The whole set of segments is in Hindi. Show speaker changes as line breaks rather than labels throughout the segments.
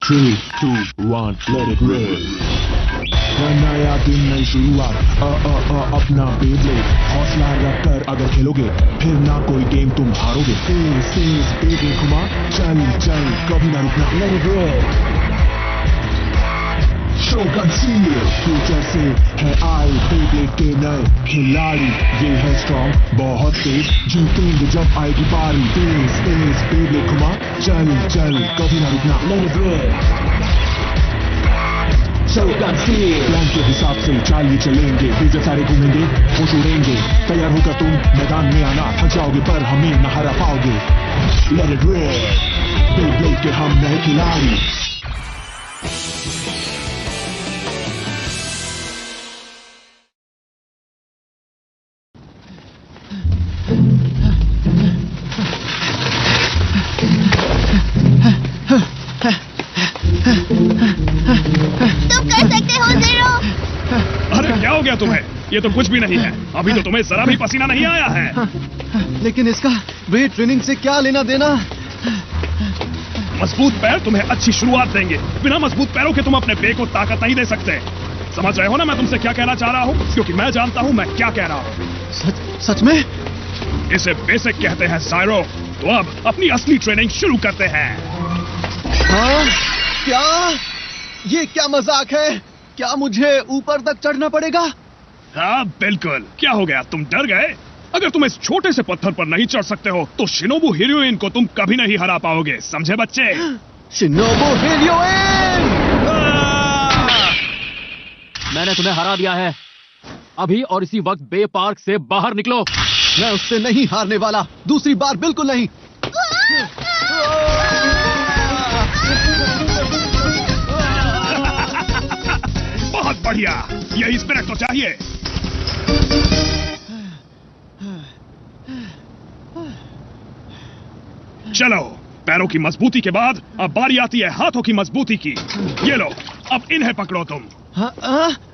3, 2, 1, let it rip. नया दिन नई शुरुआत अपना बेब्लेड हौसला रख कर अगर खेलोगे फिर ना कोई गेम तुम हारोगे। तेज बेबे घुमा चल चल कभी ना रुकना let it rip। Shogun senior future से है आए बेब्लेड के नए खिलाड़ी। ये है स्ट्रॉन्ग बहुत तेज जीतेंगे जब आएगी बारी। तेज बेब्लेड घुमा चल चल कभी ना रुकना let it rip। Shogun senior plan के हिसाब से चाल ये चलेंगे बेजे सारे घूमेंगे होश उड़ेंगे। तैयार होकर तुम मैदान में आना थक जाओगे पर हमें न हरा पाओगे let it rip। बेब्लेड के हम नए खिलाड़ी।
अरे क्या हो गया तुम्हें? ये तो कुछ भी नहीं है। अभी तो तुम्हें जरा भी पसीना नहीं आया है।
लेकिन इसका वेट ट्रेनिंग से क्या लेना देना?
मजबूत पैर तुम्हें अच्छी शुरुआत देंगे। बिना मजबूत पैरों के तुम अपने बे को ताकत नहीं दे सकते। समझ रहे हो ना मैं तुमसे क्या कहना चाह रहा हूँ? क्योंकि मैं जानता हूँ मैं क्या कह रहा हूँ।
सच में?
इसे बेसिक कहते हैं जायरो। तो अब अपनी असली ट्रेनिंग शुरू करते हैं।
हाँ? क्या? ये क्या मजाक है? क्या मुझे ऊपर तक चढ़ना पड़ेगा?
हाँ बिल्कुल। क्या हो गया, तुम डर गए? अगर तुम इस छोटे से पत्थर पर नहीं चढ़ सकते हो तो शिनोबु हिरोइन को तुम कभी नहीं हरा पाओगे, समझे बच्चे?
शिनोबु हिरोइन!
मैंने तुम्हें हरा दिया है। अभी और इसी वक्त बे पार्क से बाहर निकलो।
मैं उससे नहीं हारने वाला, दूसरी बार बिल्कुल नहीं।
बहुत बढ़िया, यही स्पिरिट तो चाहिए। चलो, पैरों की मजबूती के बाद अब बारी आती है हाथों की मजबूती की। ये लो, अब इन्हें पकड़ो तुम।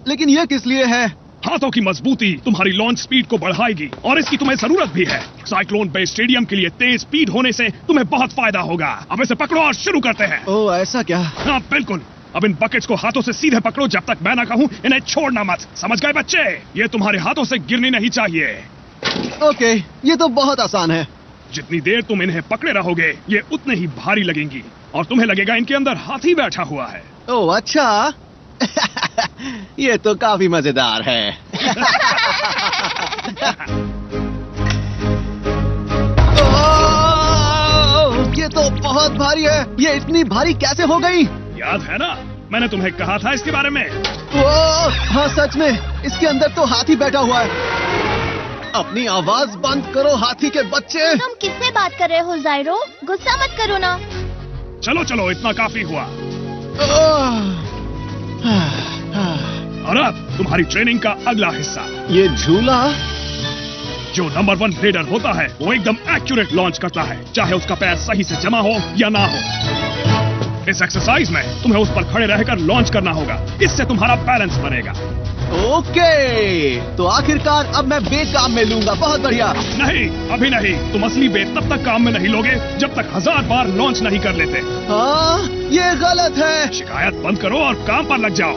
लेकिन ये किस लिए है?
हाथों की मजबूती तुम्हारी लॉन्च स्पीड को बढ़ाएगी और इसकी तुम्हें जरूरत भी है। साइक्लोन बे स्टेडियम के लिए तेज स्पीड होने से तुम्हें बहुत फायदा होगा। अब इसे पकड़ो और शुरू करते हैं।
ओह ऐसा क्या?
हाँ बिल्कुल। अब इन बकेट्स को हाथों से सीधे पकड़ो जब तक मैं ना कहूं इन्हें छोड़ना मत। समझ गए बच्चे? ये तुम्हारे हाथों से गिरनी नहीं चाहिए।
ओके, ये तो बहुत आसान है।
जितनी देर तुम इन्हें पकड़े रहोगे ये उतने ही भारी लगेंगी और तुम्हें लगेगा इनके अंदर हाथी बैठा हुआ है।
ओह अच्छा। ये तो काफी मजेदार है। ये तो बहुत भारी है। ये इतनी भारी कैसे हो गई?
याद है ना, मैंने तुम्हें कहा था इसके बारे में।
हाँ सच में, इसके अंदर तो हाथी बैठा हुआ है। अपनी आवाज बंद करो हाथी के बच्चे।
तुम किससे बात कर रहे हो जायरो? गुस्सा मत करो ना।
चलो चलो, इतना काफी हुआ। और अब तुम्हारी ट्रेनिंग का अगला हिस्सा।
ये झूला?
जो नंबर 1 रेडर होता है वो एकदम एक्यूरेट लॉन्च करता है, चाहे उसका पैर सही से जमा हो या ना हो। इस एक्सरसाइज में तुम्हें उस पर खड़े रहकर लॉन्च करना होगा, इससे तुम्हारा बैलेंस बनेगा।
ओके, तो आखिरकार अब मैं बे काम में लूंगा। बहुत बढ़िया।
नहीं, अभी नहीं। तुम असली बे तब तक काम में नहीं लोगे जब तक 1000 बार लॉन्च नहीं कर लेते।
हाँ, ये गलत है।
शिकायत बंद करो और काम पर लग जाओ।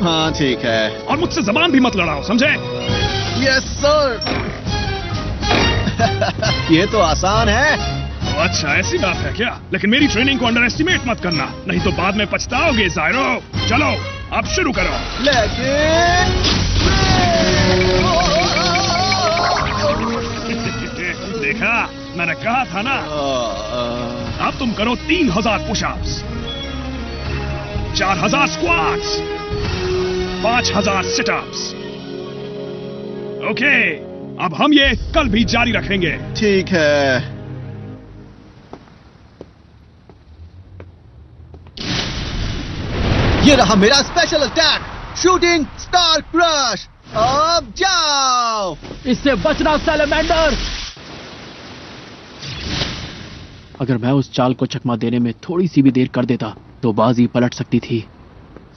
हाँ ठीक है।
और मुझसे जबान भी मत लड़ाओ, समझे?
Yes sir. ये तो आसान है।
अच्छा ऐसी बात है क्या? लेकिन मेरी ट्रेनिंग को अंडर एस्टिमेट मत करना, नहीं तो बाद में पछताओगे जायरो। चलो अब शुरू करो।
लेकिन
देखा, मैंने कहा था ना। अब तुम करो 3000 पुशअप्स, 4000 स्क्वाट्स, 5000 सिटअप्स। ओके, अब हम ये कल भी जारी रखेंगे।
ठीक है। ये रहा मेरा special attack, shooting star crush. अब जाओ।
इससे बचना सैलेमेंडर। अगर मैं उस चाल को चकमा देने में थोड़ी सी भी देर कर देता तो बाजी पलट सकती थी।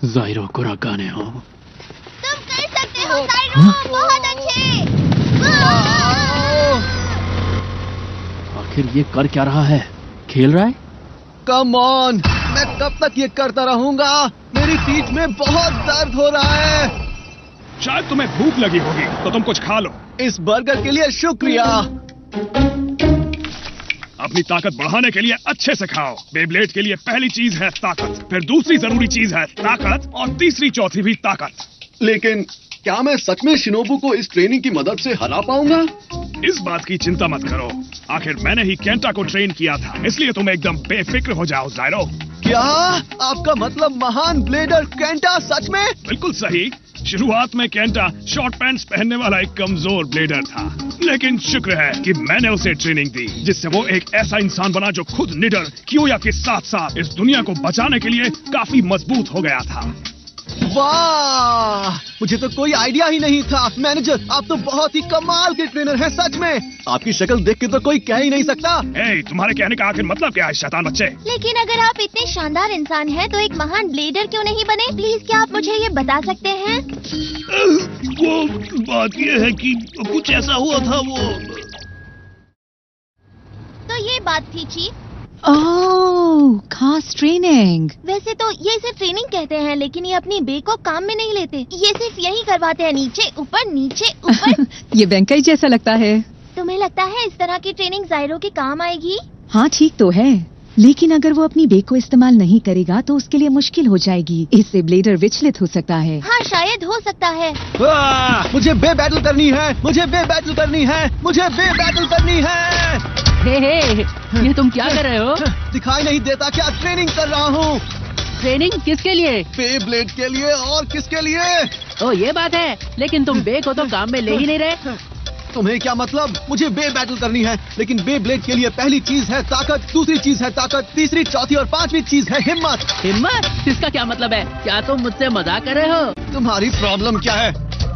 जायरो कुरागाने हो।
तुम कर सकते हो जायरो, बहुत अच्छे।
आखिर ये कर क्या रहा है? खेल रहा है?
कम ऑन, मैं कब तक ये करता रहूंगा? मेरी पीठ में बहुत दर्द हो रहा है।
शायद तुम्हें भूख लगी होगी तो तुम कुछ खा लो।
इस बर्गर के लिए शुक्रिया।
अपनी ताकत बढ़ाने के लिए अच्छे से खाओ। बेब्लेड के लिए पहली चीज है ताकत, फिर दूसरी जरूरी चीज है ताकत और तीसरी चौथी भी ताकत।
लेकिन क्या मैं सच में शिनोबू को इस ट्रेनिंग की मदद से हरा पाऊंगा?
इस बात की चिंता मत करो, आखिर मैंने ही केंटा को ट्रेन किया था, इसलिए तुम एकदम बेफिक्र हो जाओ जायरो।
क्या आपका मतलब महान ब्लेडर केंटा सच में?
बिल्कुल सही। शुरुआत में केंटा शॉर्ट पैंट्स पहनने वाला एक कमजोर ब्लेडर था, लेकिन शुक्र है कि मैंने उसे ट्रेनिंग दी, जिससे वो एक ऐसा इंसान बना जो खुद निडर कियोया के साथ साथ इस दुनिया को बचाने के लिए काफी मजबूत हो गया था।
वाह, मुझे तो कोई आइडिया ही नहीं था। मैनेजर, आप तो बहुत ही कमाल के ट्रेनर हैं सच में। आपकी शक्ल देख के तो कोई कह ही नहीं सकता।
तुम्हारे कहने का आखिर मतलब क्या है शैतान बच्चे?
लेकिन अगर आप इतने शानदार इंसान हैं तो एक महान ब्लेडर क्यों नहीं बने? प्लीज क्या आप मुझे ये बता सकते हैं?
वो बात ये है कि कुछ ऐसा हुआ था वो।
तो ये बात थी चीफ।
ओह, खास ट्रेनिंग।
वैसे तो ये सिर्फ ट्रेनिंग कहते हैं, लेकिन ये अपनी बे को काम में नहीं लेते। ये सिर्फ यही करवाते हैं, नीचे ऊपर।
ये बैंक ही जैसा लगता है।
तुम्हें लगता है इस तरह की ट्रेनिंग जायरो के काम आएगी?
हाँ ठीक तो है, लेकिन अगर वो अपनी बे को इस्तेमाल नहीं करेगा तो उसके लिए मुश्किल हो जाएगी। इससे ब्लेडर विचलित हो सकता है।
हाँ शायद हो सकता है।
मुझे बे बैटल करनी है, मुझे बे बैटल करनी है, मुझे बे बैटल करनी है।
हे, ये तुम क्या कर रहे हो?
दिखाई नहीं देता क्या? ट्रेनिंग कर रहा हूँ।
ट्रेनिंग किसके लिए?
बे ब्लेड के लिए। और किसके लिए?
ओ ये बात है, लेकिन तुम बे को तो काम में ले ही नहीं रहे।
तुम्हें क्या मतलब? मुझे बे बैटल करनी है, लेकिन बे ब्लेड के लिए पहली चीज है ताकत, दूसरी चीज है ताकत, तीसरी चौथी और पांचवी चीज है हिम्मत।
हिम्मत? इसका क्या मतलब है? क्या तुम मुझसे मजाक कर रहे हो?
तुम्हारी प्रॉब्लम क्या है?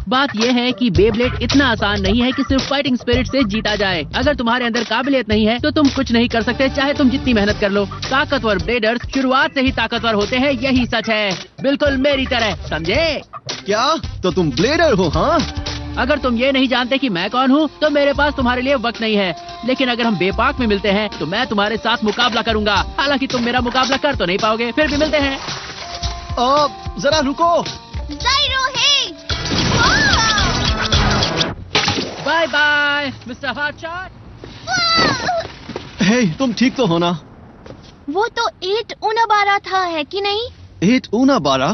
बात यह है कि बेब्लेड इतना आसान नहीं है कि सिर्फ फाइटिंग स्पिरिट से जीता जाए। अगर तुम्हारे अंदर काबिलियत नहीं है तो तुम कुछ नहीं कर सकते, चाहे तुम जितनी मेहनत कर लो। ताकतवर ब्लेडर्स शुरुआत से ही ताकतवर होते हैं, यही सच है, बिल्कुल मेरी तरह, समझे?
क्या? तो तुम ब्लेडर हो? हाँ,
अगर तुम ये नहीं जानते कि मैं कौन हूँ तो मेरे पास तुम्हारे लिए वक्त नहीं है, लेकिन अगर हम बेपाक में मिलते हैं तो मैं तुम्हारे साथ मुकाबला करूंगा। हालांकि तुम मेरा मुकाबला कर तो नहीं पाओगे, फिर भी मिलते हैं।
जरा रुको।
जायरो है।
Bye bye mister hotshot.
Hey, तुम ठीक तो हो ना?
वो तो 8 उनाबारा था, है कि नहीं?
8 उनाबारा?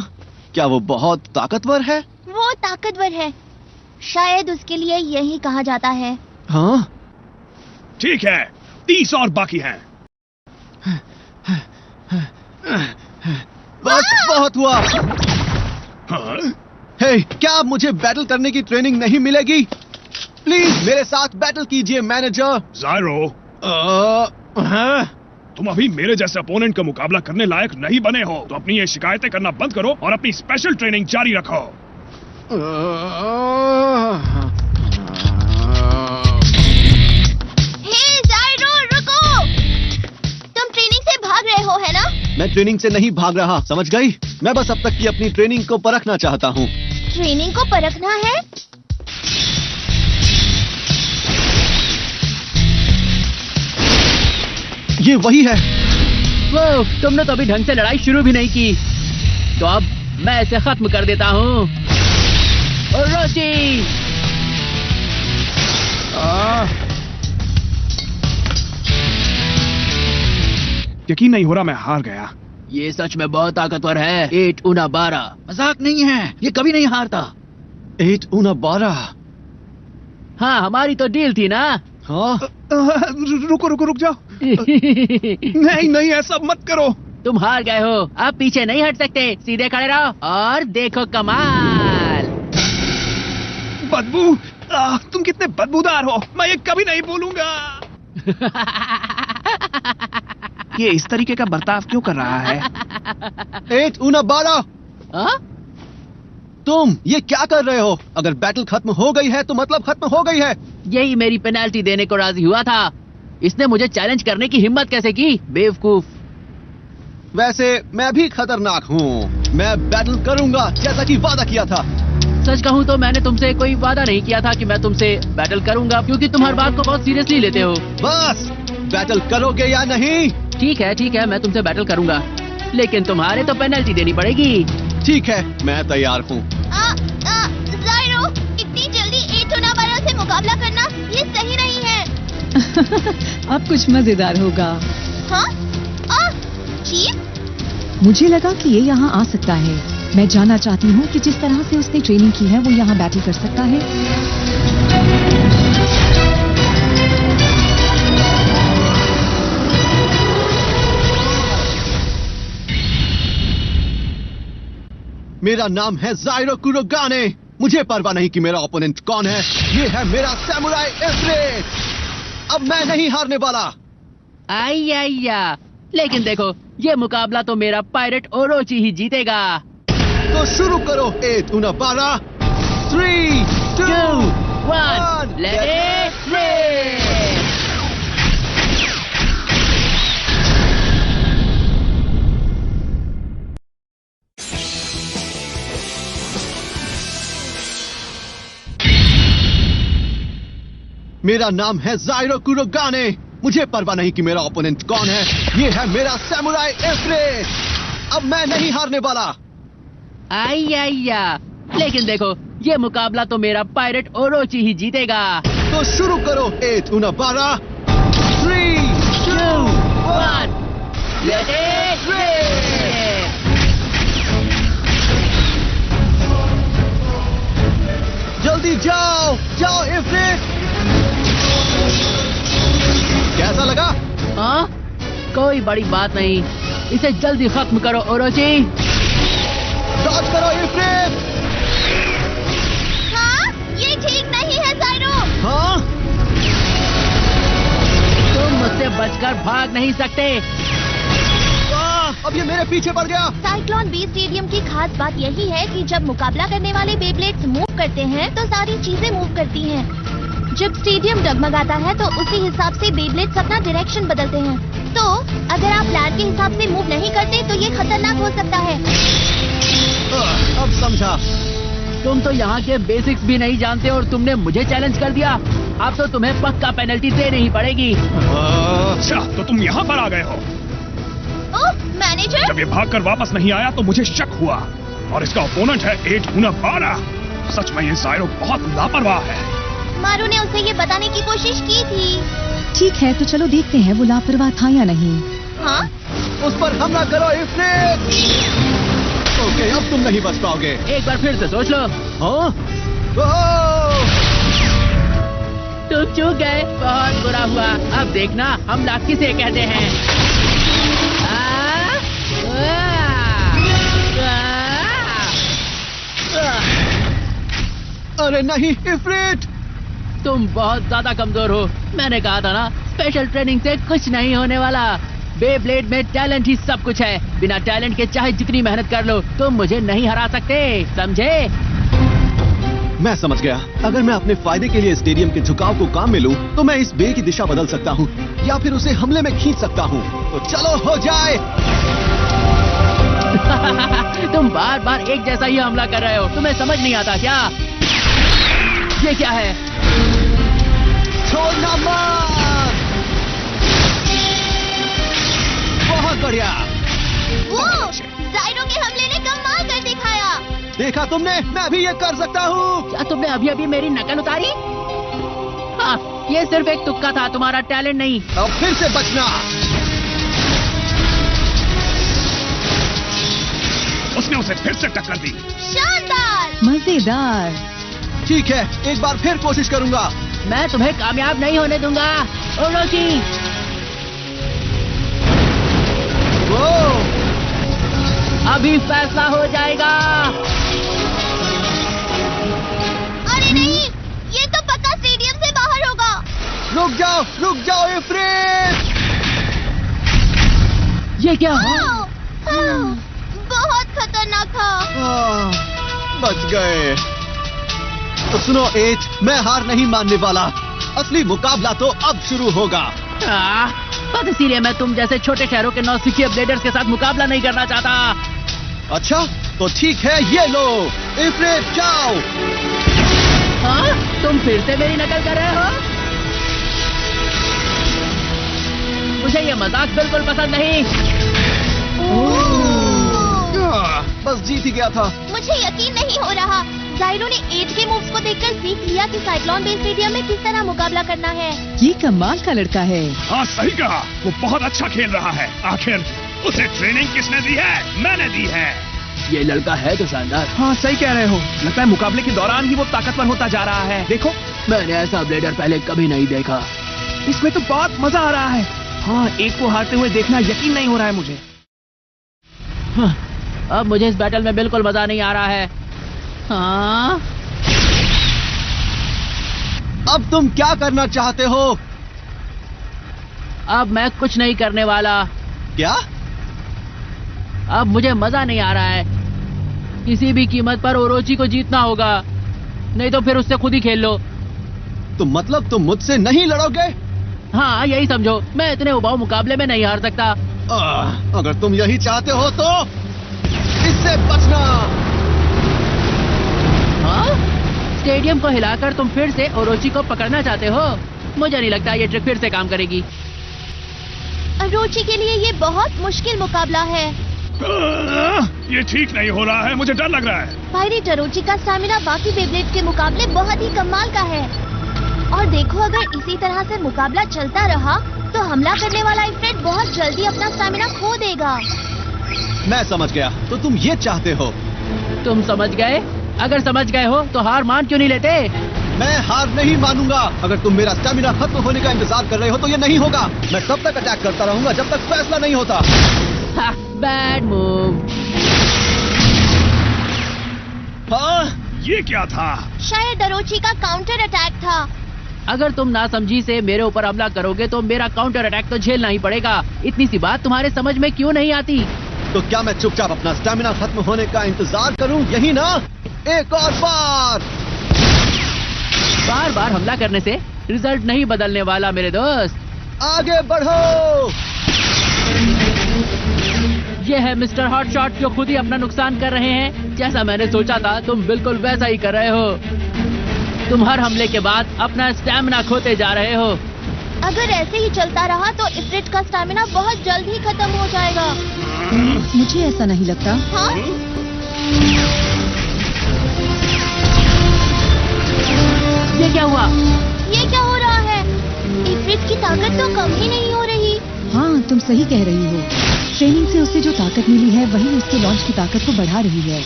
क्या वो बहुत ताकतवर है?
वो ताकतवर है, शायद उसके लिए यही कहा जाता है।
हाँ
ठीक है, 30 और बाकी हैं।
बस बहुत हुआ।
हाँ?
हे, क्या अब मुझे बैटल करने की ट्रेनिंग नहीं मिलेगी? प्लीज मेरे साथ बैटल कीजिए मैनेजर।
जायरो,
हाँ?
तुम अभी मेरे जैसे अपोनेंट का मुकाबला करने लायक नहीं बने हो, तो अपनी ये शिकायतें करना बंद करो और अपनी स्पेशल ट्रेनिंग जारी रखो।
हे जायरो, रुको! तुम ट्रेनिंग से भाग रहे हो, है ना?
मैं ट्रेनिंग से नहीं भाग रहा, समझ गई? मैं बस अब तक की अपनी ट्रेनिंग को परखना चाहता हूँ।
ट्रेनिंग को परखना है?
ये वही है।
वो तुमने तो अभी ढंग से लड़ाई शुरू भी नहीं की, तो अब मैं इसे खत्म कर देता हूँ। रोची!
यकीन नहीं हो रहा, मैं हार गया।
ये सच में बहुत ताकतवर है। 8 उनाबारा मजाक नहीं है, ये कभी नहीं हारता।
8 उनाबारा?
हाँ, हमारी तो डील थी ना।
हाँ?
रुक जाओ। नहीं, ऐसा मत करो।
तुम हार गए हो, अब पीछे नहीं हट सकते, सीधे खड़े रहो और देखो कमाल।
बदबू, तुम कितने बदबूदार हो, मैं ये कभी नहीं भूलूंगा। ये इस तरीके का बर्ताव क्यों कर रहा है?
8 उनाबारा,
हाँ?
तुम ये क्या कर रहे हो? अगर बैटल खत्म हो गई है तो मतलब खत्म हो गई है।
यही मेरी पेनाल्टी देने को राजी हुआ था। इसने मुझे चैलेंज करने की हिम्मत कैसे की, बेवकूफ।
वैसे मैं भी खतरनाक हूँ, मैं बैटल करूंगा जैसा कि वादा किया था।
सच कहूँ तो मैंने तुमसे कोई वादा नहीं किया था कि मैं तुमसे बैटल करूंगा, क्योंकि तुम हर बात को बहुत सीरियसली लेते हो।
बस बैटल करोगे या नहीं?
ठीक है, मैं तुमसे बैटल करूंगा। लेकिन तुम्हारे तो पेनल्टी देनी पड़ेगी।
ठीक है, मैं तैयार हूँ।
जायरो, इतनी जल्दी 8 होना 12 से मुकाबला करना ये सही नहीं है।
अब कुछ मजेदार होगा।
हाँ? चीफ?
मुझे लगा कि ये यहाँ आ सकता है। मैं जानना चाहती हूँ कि जिस तरह से उसने ट्रेनिंग की है वो यहाँ बैटल कर सकता है।
मेरा नाम है जायरो कुरोगाने। मुझे परवाह नहीं कि मेरा ओपोनेंट कौन है। ये है मेरा सैमुराई इफ्रिट। अब मैं नहीं हारने वाला।
आया, लेकिन देखो ये मुकाबला तो मेरा पायरेट ओरोची ही जीतेगा।
तो शुरू करो 8 गुना 12, 3, 2, 1,
लेट इट रेस।
मेरा नाम है जायरो कुरोगाने। मुझे परवाह नहीं कि मेरा ओपोनेंट कौन है। ये है मेरा सैमुराई इफ्रिट। अब मैं नहीं हारने वाला।
आया, लेकिन देखो ये मुकाबला तो मेरा पायरेट ओरोची ही जीतेगा।
तो शुरू करो 8 गुना 12, 3, 2, 1,
लेट इट रेस।
जल्दी जाओ जाओ इफ्रिट। कैसा लगा?
हाँ? कोई बड़ी बात नहीं, इसे जल्दी खत्म करो ओरोची।
डॉज करो इफ्रिट।
हाँ? ये ठीक नहीं है जायरो।
हाँ?
तुम मुझसे बचकर भाग नहीं सकते।
अब ये मेरे पीछे पड़ गया।
साइक्लोन बी स्टेडियम की खास बात यही है कि जब मुकाबला करने वाले बेब्लेड्स मूव करते हैं तो सारी चीजें मूव करती हैं। जब स्टेडियम डगमगाता है तो उसी हिसाब से बेब्लेड्स अपना डायरेक्शन बदलते हैं। तो अगर आप प्लान के हिसाब से मूव नहीं करते तो ये खतरनाक हो सकता है।
अब समझा।
तुम तो यहाँ के बेसिक्स भी नहीं जानते और तुमने मुझे चैलेंज कर दिया। अब तो तुम्हें पक्का पेनल्टी देनी ही पड़ेगी।
अच्छा, तो तुम यहाँ पर आ गए हो।
ओह, मैनेजर?
जब ये भागकर वापस नहीं आया तो मुझे शक हुआ और इसका ओपोनेंट है 8 गुना 12। सच में ये जायरो बहुत लापरवाह है।
मारू ने उसे ये बताने की कोशिश की थी।
ठीक है, तो चलो देखते हैं वो लापरवाह था या नहीं।
हाँ?
उस पर हमला करो इफ्रिट। ओके, अब तुम नहीं बच पाओगे।
एक बार फिर से सोच लो।
हाँ? ओह!
तुम चूक गए, बहुत बुरा हुआ। अब देखना हमला किसे कहते हैं।
अरे नहीं इफ्रिट।
तुम बहुत ज्यादा कमजोर हो। मैंने कहा था ना, स्पेशल ट्रेनिंग से कुछ नहीं होने वाला। बेब्लेड में टैलेंट ही सब कुछ है। बिना टैलेंट के चाहे जितनी मेहनत कर लो, तुम मुझे नहीं हरा सकते, समझे?
मैं समझ गया। अगर मैं अपने फायदे के लिए स्टेडियम के झुकाव को काम में लूं, तो मैं इस बे की दिशा बदल सकता हूं या फिर उसे हमले में खींच सकता हूं। तो चलो हो जाए।
तुम बार बार एक जैसा ही हमला कर रहे हो। तुम्हें समझ नहीं आता क्या? ये क्या है?
छोड़ना मत। बहुत बढ़िया।
वो जायरो के हमले ने कमाल कर दिखाया।
देखा तुमने, मैं भी ये कर सकता हूँ।
क्या तुमने अभी अभी मेरी नकल उतारी? हाँ, ये सिर्फ एक तुक्का था, तुम्हारा टैलेंट नहीं।
अब फिर से बचना।
उसने उसे फिर से टक्कर दी।
शानदार।
मजेदार।
ठीक है, एक बार फिर कोशिश करूंगा।
मैं तुम्हें कामयाब नहीं होने दूंगा ओरोची।
वो
अभी फैसला हो जाएगा।
अरे नहीं, ये तो पक्का स्टेडियम से बाहर होगा।
रुक जाओ इफ्रिट।
ये क्या है?
बहुत खतरनाक था।
बच गए। तो सुनो 8, मैं हार नहीं मानने वाला। असली मुकाबला तो अब शुरू होगा।
बस इसीलिए मैं तुम जैसे छोटे शहरों के नौसिखिए ब्लेडर्स के साथ मुकाबला नहीं करना चाहता।
अच्छा, तो ठीक है, ये लो इफ्रिट, जाओ।
हाँ? तुम फिर से मेरी नकल कर रहे हो? मुझे ये मजाक बिल्कुल पसंद नहीं।
जीत ही गया था।
मुझे यकीन नहीं हो रहा। जायरो ने 8 के मूव्स को देखकर सीख लिया कि साइक्लोन बेस स्टेडियम में किस तरह मुकाबला करना है।
ये कमाल का लड़का है।
हाँ सही कहा, वो बहुत अच्छा खेल रहा है। आखिर उसे ट्रेनिंग किसने दी है? मैंने दी है।
ये लड़का है तो शानदार।
हाँ सही कह रहे हो, लगता है मुकाबले के दौरान ही वो ताकतवर होता जा रहा है। देखो,
मैंने ऐसा ब्लेडर पहले कभी नहीं देखा।
इसमें तो बहुत मजा आ रहा है। हाँ, एक को हारते हुए देखना यकीन नहीं हो रहा है मुझे।
हाँ, अब मुझे इस बैटल में बिल्कुल मजा नहीं आ रहा है। हाँ?
अब तुम क्या करना चाहते हो?
अब मैं कुछ नहीं करने वाला।
क्या?
अब मुझे मजा नहीं आ रहा है। किसी भी कीमत पर ओरोची को जीतना होगा, नहीं तो फिर उससे खुद ही खेल लो।
तो मतलब तुम मुझसे नहीं लड़ोगे?
हाँ यही समझो, मैं इतने उबाऊ मुकाबले में नहीं हार सकता।
अगर तुम यही चाहते हो तो इससे बचना।
हाँ? स्टेडियम को हिलाकर तुम फिर से ओरोची को पकड़ना चाहते हो? मुझे नहीं लगता ये ट्रिक फिर से काम करेगी।
ओरोची के लिए ये बहुत मुश्किल मुकाबला है।
ये ठीक नहीं हो रहा है, मुझे डर लग रहा है।
पायरेट ओरोची का स्टैमिना बाकी बेब्लेड के मुकाबले बहुत ही कमाल का है। और देखो, अगर इसी तरह से मुकाबला चलता रहा तो हमला करने वाला इफ्रिट बहुत जल्दी अपना स्टैमिना खो देगा।
मैं समझ गया, तो तुम ये चाहते हो?
तुम समझ गए? अगर समझ गए हो तो हार मान क्यों नहीं लेते?
मैं हार नहीं मानूंगा। अगर तुम मेरा स्टैमिना खत्म होने का इंतजार कर रहे हो तो ये नहीं होगा। मैं तब तक अटैक करता रहूंगा जब तक फैसला नहीं होता।
Bad move.
हाँ?
ये क्या था?
शायद ओरोची का काउंटर अटैक था।
अगर तुम नासमझी से मेरे ऊपर हमला करोगे तो मेरा काउंटर अटैक तो झेलना ही पड़ेगा। इतनी सी बात तुम्हारे समझ में क्यों नहीं आती?
तो क्या मैं चुपचाप अपना स्टैमिना खत्म होने का इंतजार करूं? यही ना? एक और बार।
बार बार हमला करने से रिजल्ट नहीं बदलने वाला मेरे दोस्त।
आगे बढ़ो।
ये है मिस्टर हॉट शॉट जो खुद ही अपना नुकसान कर रहे हैं। जैसा मैंने सोचा था तुम बिल्कुल वैसा ही कर रहे हो। तुम हर हमले के बाद अपना स्टैमिना खोते जा रहे हो।
अगर ऐसे ही चलता रहा तो इफ्रिट का स्टैमिना बहुत जल्द ही खत्म हो जाएगा।
मुझे ऐसा नहीं लगता।
हाँ?
ये क्या हुआ?
ये क्या हो रहा है? इफ्रिट की ताकत तो कम ही नहीं हो रही।
हाँ तुम सही कह रही हो। ट्रेनिंग से उसे जो ताकत मिली है वही उसके लॉन्च की ताकत को बढ़ा रही है।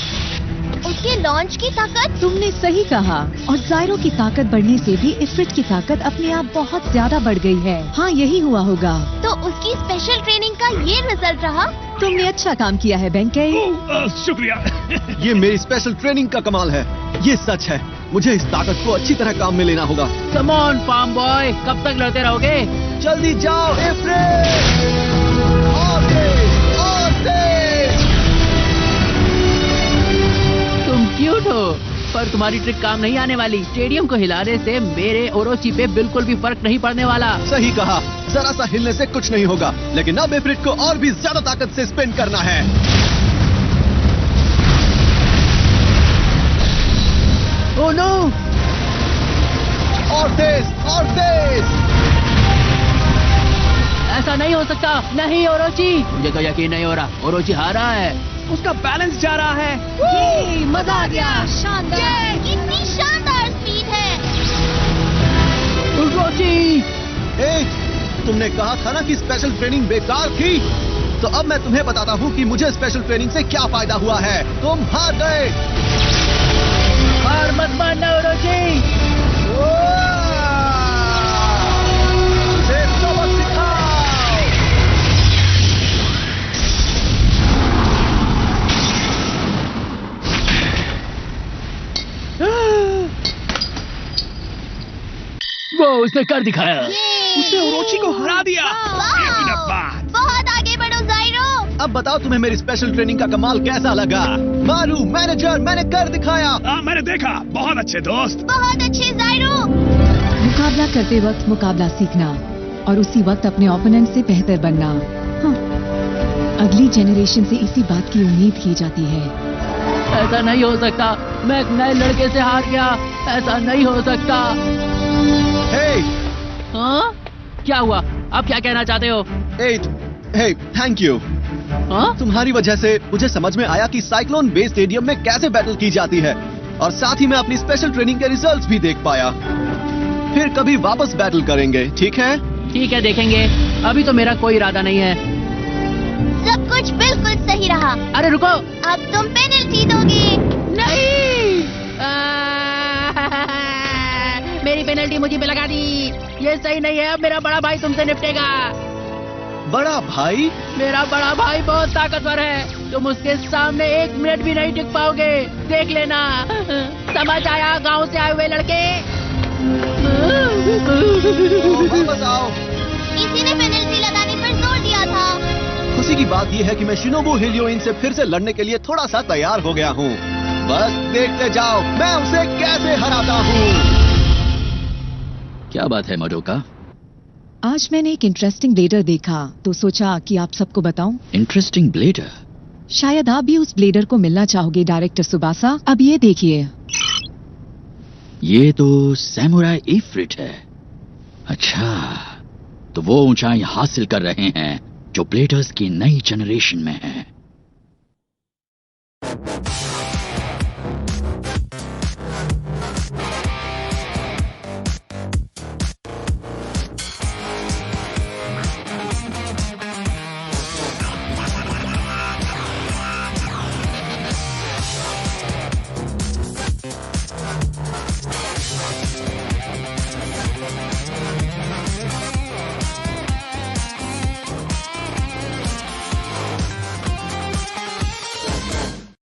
उसके लॉन्च की ताकत?
तुमने सही कहा। और जायरो की ताकत बढ़ने से भी इफ्रिट की ताकत अपने आप बहुत ज्यादा बढ़ गई है। हाँ यही हुआ होगा।
तो उसकी स्पेशल ट्रेनिंग का ये रिजल्ट रहा।
तुमने अच्छा काम किया है बेंकई।
शुक्रिया।
ये मेरी स्पेशल ट्रेनिंग का कमाल है। ये सच है। मुझे इस ताकत को अच्छी तरह काम में लेना होगा।
कम ऑन फार्म बॉय, कब तक लड़ते रहोगे?
जल्दी जाओ इफ्रिट। और तेज, और तेज।
तुम क्यूट हो, पर तुम्हारी ट्रिक काम नहीं आने वाली। स्टेडियम को हिलाने से मेरे ओरोची पे बिल्कुल भी फर्क नहीं पड़ने वाला।
सही कहा, जरा सा हिलने से कुछ नहीं होगा। लेकिन अब इफ्रिट को और भी ज्यादा ताकत से स्पिन करना है।
Oh no!
और तेज, और तेज।
ऐसा नहीं हो सकता। नहीं ओरोची, मुझे तो यकीन नहीं हो रहा। ओरोची हारा है।
उसका बैलेंस जा रहा है।
मजा आ गया।
शानदार! कितनी शानदार स्पीड है।
ओरोची!
तुमने कहा था ना कि स्पेशल ट्रेनिंग बेकार थी। तो अब मैं तुम्हें बताता हूँ कि मुझे स्पेशल ट्रेनिंग से क्या फायदा हुआ है। तुम हार गए।
हार मत मानना ओरोची।
मुझे सबक सिखाओ।
वो उसने कर दिखाया।
उसने ओरोची को हरा दिया।
एक मिनट बाद।
बहुत आगे बढ़ो जायरो।
अब बताओ तुम्हें मेरी स्पेशल ट्रेनिंग का कमाल कैसा लगा? मारू मैनेजर, मैंने कर दिखाया।
मैंने देखा। बहुत अच्छे दोस्त।
बहुत अच्छे जायरो।
मुकाबला करते वक्त मुकाबला सीखना और उसी वक्त अपने ओपोनेंट से बेहतर बनना। हाँ, अगली जनरेशन से इसी बात की उम्मीद की जाती है।
ऐसा नहीं हो सकता। मैं एक नए लड़के से हार गया। ऐसा नहीं हो सकता।
हे,
हाँ? क्या हुआ? आप क्या कहना चाहते हो?
हे, थैंक यू।
हाँ?
तुम्हारी वजह से मुझे समझ में आया कि साइक्लोन बे स्टेडियम में कैसे बैटल की जाती है, और साथ ही मैं अपनी स्पेशल ट्रेनिंग के रिजल्ट्स भी देख पाया। फिर कभी वापस बैटल करेंगे, ठीक है?
ठीक है, देखेंगे। अभी तो मेरा कोई इरादा नहीं है।
सब कुछ बिल्कुल सही रहा।
अरे रुको।
अब तुम पेनल्टी दोगे।
नहीं। मेरी पेनल्टी मुझे पे लगा दी। ये सही नहीं है। अब मेरा बड़ा भाई तुमसे निपटेगा।
बड़ा भाई?
मेरा बड़ा भाई बहुत ताकतवर है। तुम उसके सामने 1 मिनट भी नहीं टिक पाओगे। देख लेना। समझ आया गांव से आए हुए लड़के?
वापस आओ।
इसी ने पेनल्टी लगाने पर जोर दिया था।
खुशी की बात यह है कि मैं शिनोबु हिलियोइन से फिर से लड़ने के लिए थोड़ा सा तैयार हो गया हूँ। बस देखते जाओ मैं उसे कैसे हराता हूँ।
क्या बात है मडोका?
आज मैंने एक इंटरेस्टिंग ब्लेडर देखा तो सोचा कि आप सबको बताऊं।
Interesting bladder?
शायद आप भी उस ब्लेडर को मिलना चाहोगे डायरेक्टर सुबासा। अब ये देखिए।
ये तो सैमुराई इफ्रिट है। अच्छा, तो वो ऊंचाई हासिल कर रहे हैं जो ब्लेडर्स की नई जनरेशन में है।